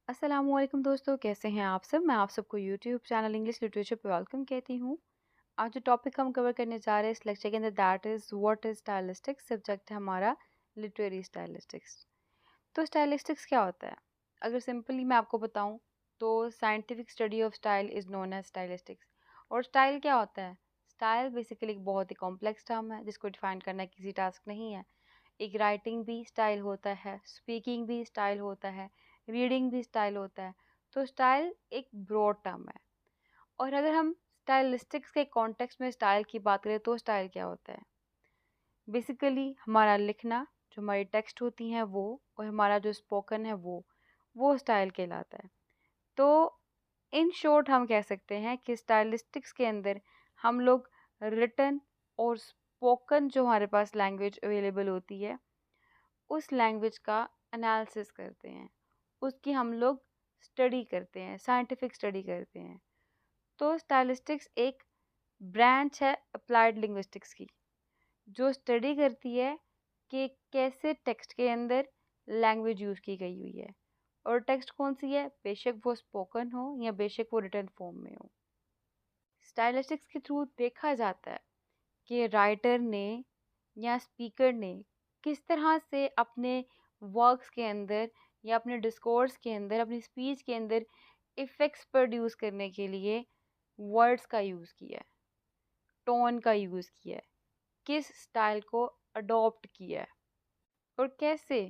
अस्सलामुअलैकुम दोस्तों, कैसे हैं आप सब। मैं आप सबको यूट्यूब चैनल इंग्लिश लिटरेचर पे वेलकम कहती हूँ। आज जो टॉपिक हम कवर करने जा रहे हैं इस लेक्चर के अंदर, that is what is stylistics. Subject है हमारा लिटरेरी स्टाइलिस्टिक्स। तो स्टाइलिस्टिक्स क्या होता है? अगर सिंपली मैं आपको बताऊँ तो scientific study of style is known as stylistics. और स्टाइल क्या होता है? स्टाइल बेसिकली एक बहुत ही कॉम्प्लेक्स टर्म है जिसको डिफाइन करना किसी टास्क नहीं है। एक राइटिंग भी स्टाइल होता है, स्पीकिंग भी स्टाइल होता है, रीडिंग भी स्टाइल होता है। तो स्टाइल एक ब्रॉड टर्म है। और अगर हम स्टाइलिस्टिक्स के कॉन्टेक्स्ट में स्टाइल की बात करें तो स्टाइल क्या होता है? बेसिकली हमारा लिखना, जो हमारी टेक्स्ट होती हैं वो, और हमारा जो स्पोकन है वो स्टाइल कहलाता है। तो इन शॉर्ट हम कह सकते हैं कि स्टाइलिस्टिक्स के अंदर हम लोग रिटन और स्पोकन जो हमारे पास लैंग्वेज अवेलेबल होती है उस लैंग्वेज का एनालिसिस करते हैं, उसकी हम लोग स्टडी करते हैं, साइंटिफिक स्टडी करते हैं। तो स्टाइलिस्टिक्स एक ब्रांच है अप्लाइड लिंग्विस्टिक्स की, जो स्टडी करती है कि कैसे टेक्स्ट के अंदर लैंग्वेज यूज़ की गई हुई है। और टेक्स्ट कौन सी है, बेशक वो स्पोकन हो या बेशक वो रिटन फॉर्म में हो। स्टाइलिस्टिक्स के थ्रू देखा जाता है कि राइटर ने या स्पीकर ने किस तरह से अपने वर्क्स के अंदर या अपने डिस्कोर्स के अंदर, अपनी स्पीच के अंदर इफ़ेक्ट्स प्रोड्यूस करने के लिए वर्ड्स का यूज़ किया है, टोन का यूज़ किया है, किस स्टाइल को अडॉप्ट किया है और कैसे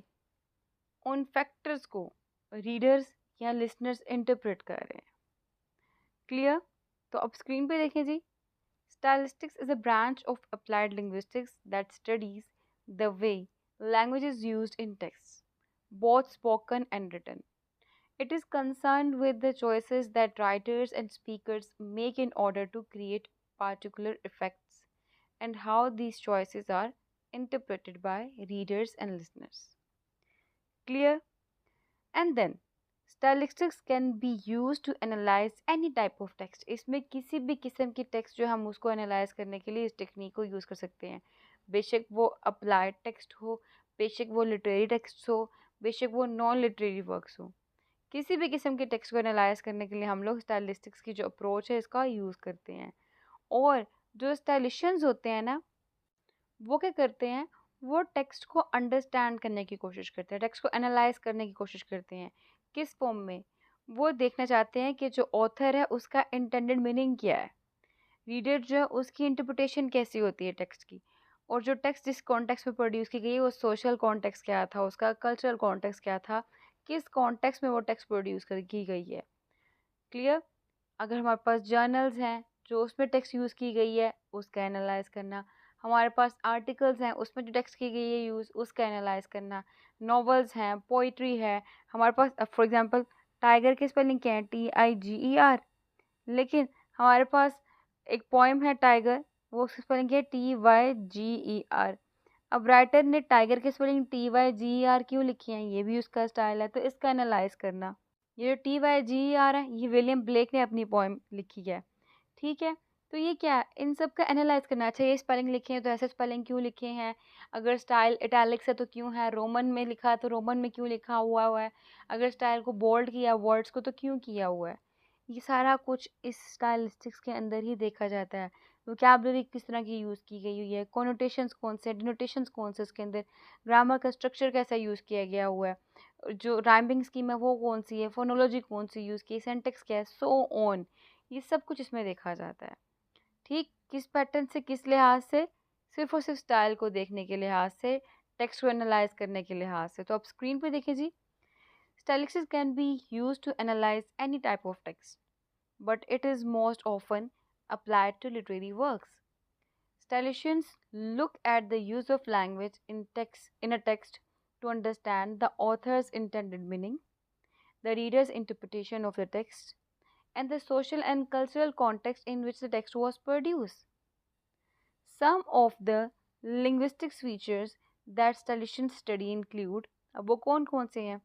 उन फैक्टर्स को रीडर्स या लिसनर्स इंटरप्रेट कर रहे हैं। क्लियर? तो अब स्क्रीन पे देखें जी। Stylistics is a branch of applied linguistics that studies the way language is used in texts, both spoken and written. It is concerned with the choices that writers and speakers make in order to create particular effects and how these choices are interpreted by readers and listeners. Clear? And then stylistics can be use to analyse any type of text. इसमें किसी भी किस्म की text जो हम उसको analyse करने के लिए इस टेक्निक को यूज़ कर सकते हैं। बेशक वो अप्लाइड टेक्स्ट हो, बेशक वो लिटरेरी टेक्स्ट हो, बेशक वो नॉन लिटरेरी वर्क्स हो। किसी भी किस्म के टेक्स्ट को एनालाइज करने के लिए हम लोग स्टाइलिस्टिक्स की जो अप्रोच है इसका यूज़ करते हैं। और जो स्टाइलिशियंस होते हैं ना, वो क्या करते हैं, वो टेक्स्ट को अंडरस्टैंड करने की कोशिश करते हैं, टेक्स्ट को एनालाइज करने की कोशिश करते हैं। किस फॉर्म में? वो देखना चाहते हैं कि जो ऑथर है उसका इंटेंडेड मीनिंग क्या है, रीडर जो है उसकी इंटरप्रिटेशन कैसी होती है टेक्स्ट की, और जो टेक्स्ट जिस कॉन्टेक्स्ट में प्रोड्यूस की गई है वो सोशल कॉन्टेक्स्ट क्या था, उसका कल्चरल कॉन्टेक्स्ट क्या था, किस कॉन्टेक्स्ट में वो टेक्स्ट प्रोड्यूस कर की गई है। क्लियर? अगर हमारे पास जर्नल्स हैं जो उसमें टेक्स्ट यूज़ की गई है उसका एनालाइज करना, हमारे पास आर्टिकल्स हैं उसमें जो टेक्स्ट की गई है यूज़ उसका एनालाइज करना, नॉवेल्स हैं, पोइट्री है हमारे पास। फॉर एग्जांपल टाइगर की स्पेलिंग क्या है, TIGER, लेकिन हमारे पास एक पोइम है टाइगर, वो उसकी स्पेलिंग क्या है, TYGER। अब राइटर ने टाइगर की स्पेलिंग TYGER क्यों लिखी है, ये भी उसका स्टाइल है, तो इसका एनालाइज करना। ये जो TYGER है ये विलियम ब्लेक ने अपनी पोइम लिखी है, ठीक है। तो ये क्या है, इन सब का एनालाइज करना। अच्छा ये स्पेलिंग लिखे हैं तो ऐसे स्पेलिंग क्यों लिखे हैं, अगर स्टाइल इटैलिक्स है तो क्यों है, रोमन में लिखा है तो रोमन में क्यों लिखा हुआ हुआ है, अगर स्टाइल को बोल्ड किया वर्ड्स को तो क्यों किया हुआ है। ये सारा कुछ इस स्टाइलिस्टिक्स के अंदर ही देखा जाता है। वोकैबलरी किस तरह की यूज़ की गई हुई है, कोनोटेशंस कौन से, डिनोटेशंस कौन से इसके अंदर, ग्रामर का स्ट्रक्चर कैसा यूज़ किया गया हुआ है, जो राइमिंग स्कीम है वो कौन सी है, फोनोलॉजी कौन सी यूज़ की, सिंटैक्स क्या है, सो ऑन। ये सब कुछ इसमें देखा जाता है। ठीक, किस पैटर्न से, किस लिहाज से, सिर्फ और सिर्फ स्टाइल को देखने के लिहाज से, टेक्स्ट को एनालाइज करने के लिहाज से। तो आप स्क्रीन पे देखें जी। Stylistics can be use to analyse any type of text, but it is most often applied to literary works. Stylicians look at the use of language in a text to understand the author's intended meaning, the reader's interpretation of the text, and the social and cultural context in which the text was produced. Some of the linguistics features that stylicians study include, अब वो कौन कौन से हैं,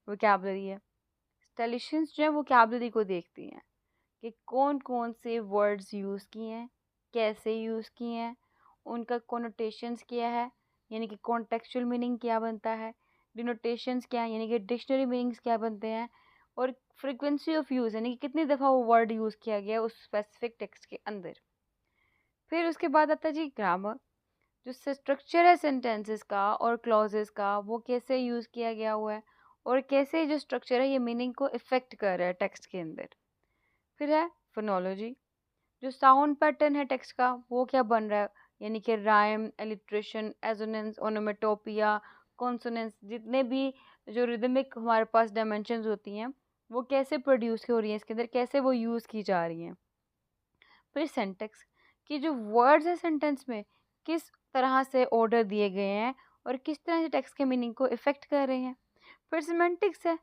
vocabulary है। Stylicians जो है vocabulary को देखती हैं कि कौन कौन से वर्ड्स यूज़ किए हैं, कैसे यूज़ किए हैं, उनका कोनोटेशंस क्या है, यानी कि कॉन्टेक्चुअल मीनिंग क्या बनता है, डिनोटेशंस क्या है, यानी कि डिक्शनरी मीनिंग्स क्या बनते हैं, और फ्रीक्वेंसी ऑफ यूज़ यानी कि कितनी दफ़ा वो वर्ड यूज़ किया गया उस स्पेसिफिक टेक्स्ट के अंदर। फिर उसके बाद आता है जी ग्रामर, जो स्ट्रक्चर है सेंटेंसेस का और क्लॉजेस का वो कैसे यूज़ किया गया हुआ है और कैसे जो स्ट्रक्चर है ये मीनिंग को इफ़ेक्ट कर रहा है टेक्स्ट के अंदर। फिर है फोनोलॉजी, जो साउंड पैटर्न है टेक्स्ट का वो क्या बन रहा है, यानी कि rhyme, alliteration, assonance, onomatopoeia, consonance, जितने भी जो रिदमिक हमारे पास डायमेंशंस होती हैं वो कैसे प्रोड्यूस हो रही हैं इसके अंदर, कैसे वो यूज़ की जा रही हैं। फिर सेंटेक्स कि जो वर्ड्स हैं सेंटेंस में किस तरह से ऑर्डर दिए गए हैं और किस तरह से टेक्स्ट के मीनिंग को इफ़ेक्ट कर रहे हैं। फिर सिमेंटिक्स है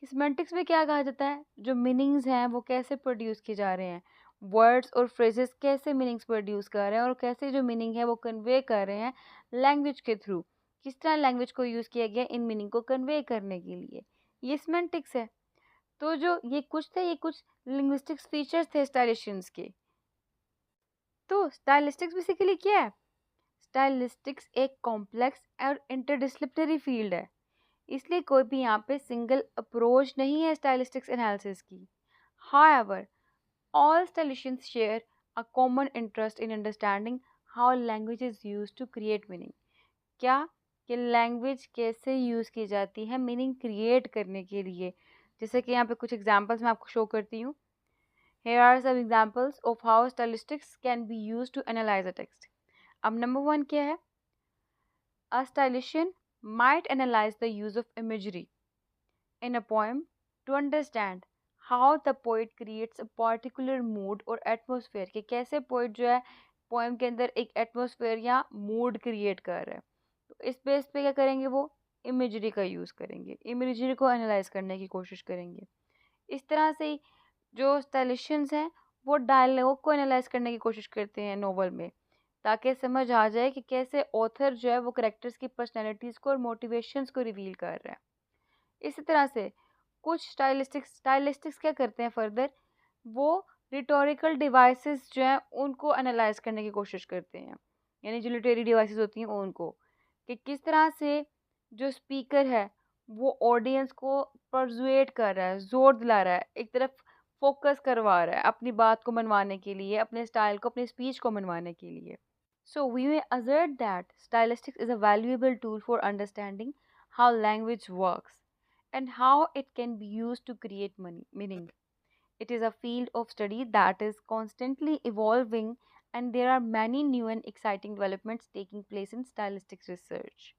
कि सिमेंटिक्स में क्या कहा जाता है, जो मीनिंग्स हैं वो कैसे प्रोड्यूस किए जा रहे हैं, वर्ड्स और फ्रेजेस कैसे मीनिंग्स प्रोड्यूस कर रहे हैं और कैसे जो मीनिंग है वो कन्वे कर रहे हैं लैंग्वेज के थ्रू, किस तरह लैंग्वेज को यूज़ किया गया इन मीनिंग को कन्वे करने के लिए, ये सिमेंटिक्स है। तो जो ये कुछ थे, ये कुछ लिंग्विस्टिक्स फीचर्स थे स्टाइलिशियंस के। तो स्टाइलिस्टिक्स बेसिकली क्या है? स्टाइलिस्टिक्स एक कॉम्प्लेक्स और इंटरडिसिप्लिनरी फील्ड है, इसलिए कोई भी यहाँ पे सिंगल अप्रोच नहीं है स्टाइलिस्टिक्स एनालिसिस की। However, all stylistians share a common interest in understanding how language is used to create meaning। क्या कि लैंग्वेज कैसे यूज़ की जाती है मीनिंग क्रिएट करने के लिए। जैसे कि यहाँ पे कुछ एग्जांपल्स मैं आपको शो करती हूँ। Here are some examples of how stylistics can be used to analyze a text। अब नंबर 1 क्या है? A stylician might analyze the use of imagery in a poem to understand how the poet creates a particular mood और atmosphere, कि कैसे poet जो है poem के अंदर एक atmosphere या mood create कर रहा है। तो इस बेस पे क्या करेंगे, वो imagery का यूज़ करेंगे, imagery को analyze करने की कोशिश करेंगे। इस तरह से ही जो स्टाइलिशियंस हैं वो डायलॉग को एनालाइज करने की कोशिश करते हैं नोवेल में, ताकि समझ आ जाए कि कैसे ऑथर जो है वो करेक्टर्स की पर्सनैलिटीज़ को और मोटिवेशंस को रिवील कर रहा है। इसी तरह से कुछ स्टाइलिस्टिक्स क्या करते हैं फर्दर, वो रिटोरिकल डिवाइसेस जो हैं उनको एनालाइज करने की कोशिश करते हैं, यानी जो लिटरेरी डिवाइसेस होती हैं उनको, कि किस तरह से जो स्पीकर है वो ऑडियंस को परसुएट कर रहा है, जोर दिला रहा है, एक तरफ फोकस करवा रहा है अपनी बात को मनवाने के लिए, अपने स्टाइल को, अपनी स्पीच को मनवाने के लिए। So we may assert that stylistics is a valuable tool for understanding how language works and how it can be used to create meaning. It is a field of study that is constantly evolving, and there are many new and exciting developments taking place in stylistic research.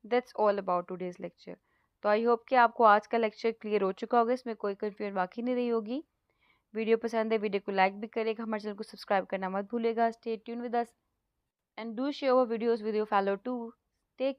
That's all about today's lecture. तो I hope कि आपको आज का lecture clear हो चुका होगा, इसमें कोई कन्फ्यूजन बाकी नहीं रही होगी। वीडियो पसंद है वीडियो को लाइक भी करेगा, हमारे चैनल को सब्सक्राइब करना मत भूलेगा। Stay tune with us and do share our videos with your fellow too. Take care.